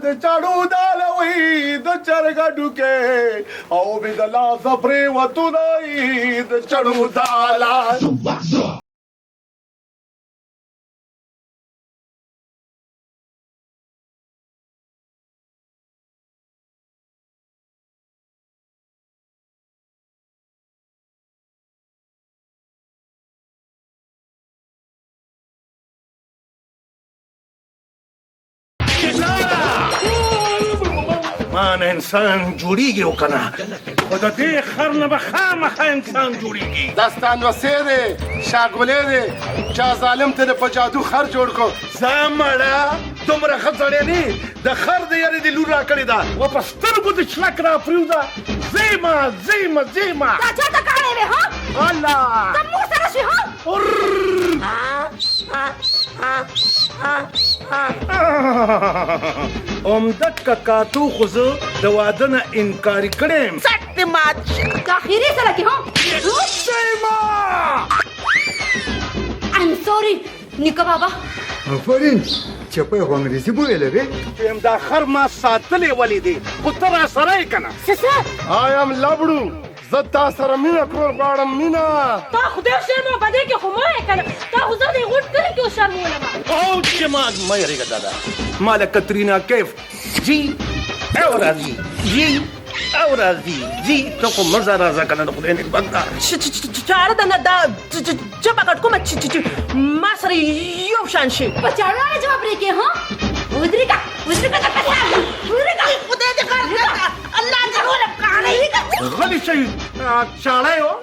د چړو دالوي د چرګډو کې او به د لاس پرې وته د چړو دالا مان انسان جوړیږي او کنه او د دې خر نه به خامخا انسان جوړیږي. داستان وسیره شاګولې دې چا ظالم ته په جادو خر جوړ کو زمړه دومره خزړې نه د خر د یاري د لور را کړی دا و په سترګو د شلک را پریودا زیما دا چاته کاڼې وې ها الله ته مور سره شي ها اومدک کاکاتو خو زه د واده نه انکار کړم. سټ دې مات کا خیری سره کې ها زیما I'm sorry نیکه بابا آفرین چپه خو انګریزي بویلې وې چې دا خر ما ساتلې ولې دی خو ته را سره یې کنه سسه آیم لبړو زه تا سره مینه کول غواړم مینه تا خدای شرم په دې کې خو ما کنه تا خو زه دې غوټ کړی کې شرمولم او چې ما یریږه دادا مالا کترینا کیف جی او راځي جی او راځي جی ته خو مزه راځه کنه د خدای نه بندا چاره ده نه دا چې پکټ کوم چې ما سره یو شان شي په چاره نه جواب لري کې ها ودرېګه خدای دې کار وکړه الله دې ولې کانې غلی شي چاړای او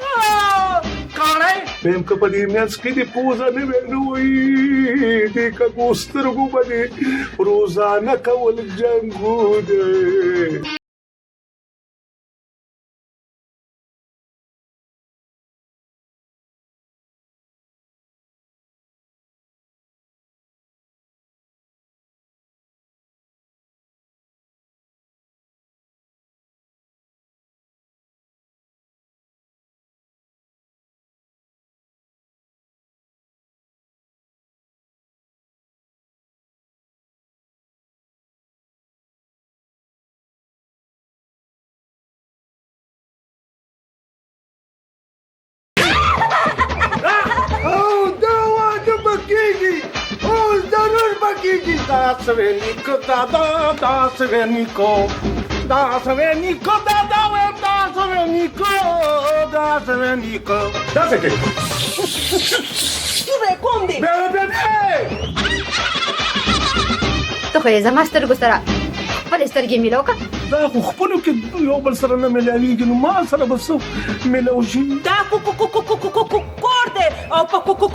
کانای پم کو په دې میاس کې دې پوزا نه وینوي دې کا ګوسترګو باندې روزانه کول جنگو دې Das venico dada, das venico, das venico dada, das venico, das venico. Das è che? Dove combi? Bebe! ته خو یې زما سترګو سره خپلې سترګې میلاو که دا خو خپلو کې یو بل سره نه میلاویږي نو ما سره به څه میلاو شي دا کور دی او په کور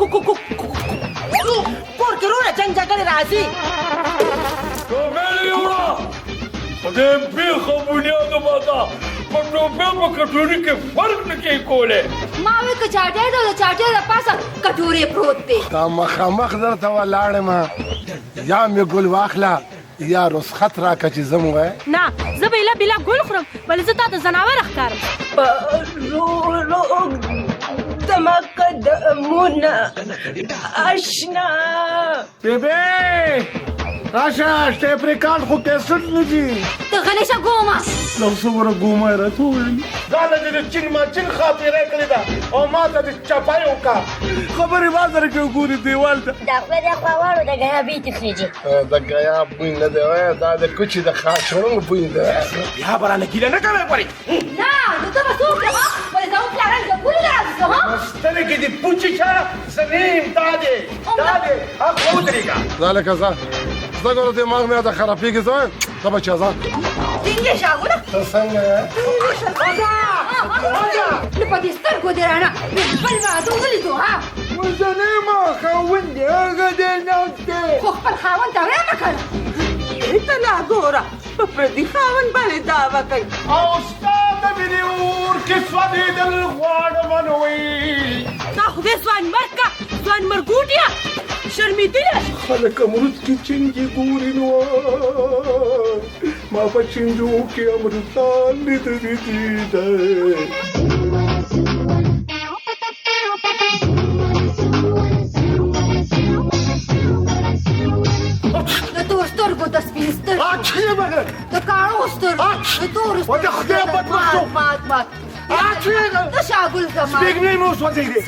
کې رونه جنګ جګړې راځي ویلې وړه په دې پېښه بنیاده باندې په ټوپې په کټوري کې فرق نه کوي کولی ما وې که چاټۍ ده د چاټۍ د پاسه کټورې پروت دی تا مخامخ درته ولاړم یا مې ګل واخله یا رسخت راکړه چې زه م وایه نه زه به بېله ګل خورم بلې زه تا ته ځناور ښکارم زما قدمونه اشنا بېبې راشه ټیپ ریکارډ خو کیسټ نه دي ته غلی شه ګومه لو څه وره ګومه یې راته وویل ځانله دې د چین ماچین خاطره یې کړې ده او ما ته دې چپای وکړه خبرې ما سره کې وګورې دیوال ته د خپل د خواړو د ګیا بیت خېجي د ګیا بوی نه دی وایه دا د کوچي د خاچوړو بوی دی بیا به رانه ګیله نه کوې غورې نه نو ته به څه وکړې ها ولې زموږ پلاران د پولې راځو ها سترګې دې پوچې شه زه نه یم دا دی هغه ودرېږه دا لکه زه ګوره دماغ مې دا خرابېږي زه ته بچه ځه ټینګې شه ګوره ته څنګه یې نو په دې سترګو دې رانه بل واده ولیدو ها زه نه یم خاوند دی هغه دی ناست دی خو خپل خاوند ته ویې مه کوه ته لا ګوره په پردي خاوند باندې دعوه کوي او ستا د مینې اور کې سوځېدل غواړم نوی تا خدای ځوان مرګ که ځوان مرګوټیه شرمېدلی خلک امرود کې چینجې ګوري نو ما په چینجو کې امرودان لیدلي دي د تور سترګو د سپین سترګو یې مګر د کاڼو سترګو د تورو و د خدای بدبختو. مات د شاګل زمان سپېږمۍ مې وسوځېدې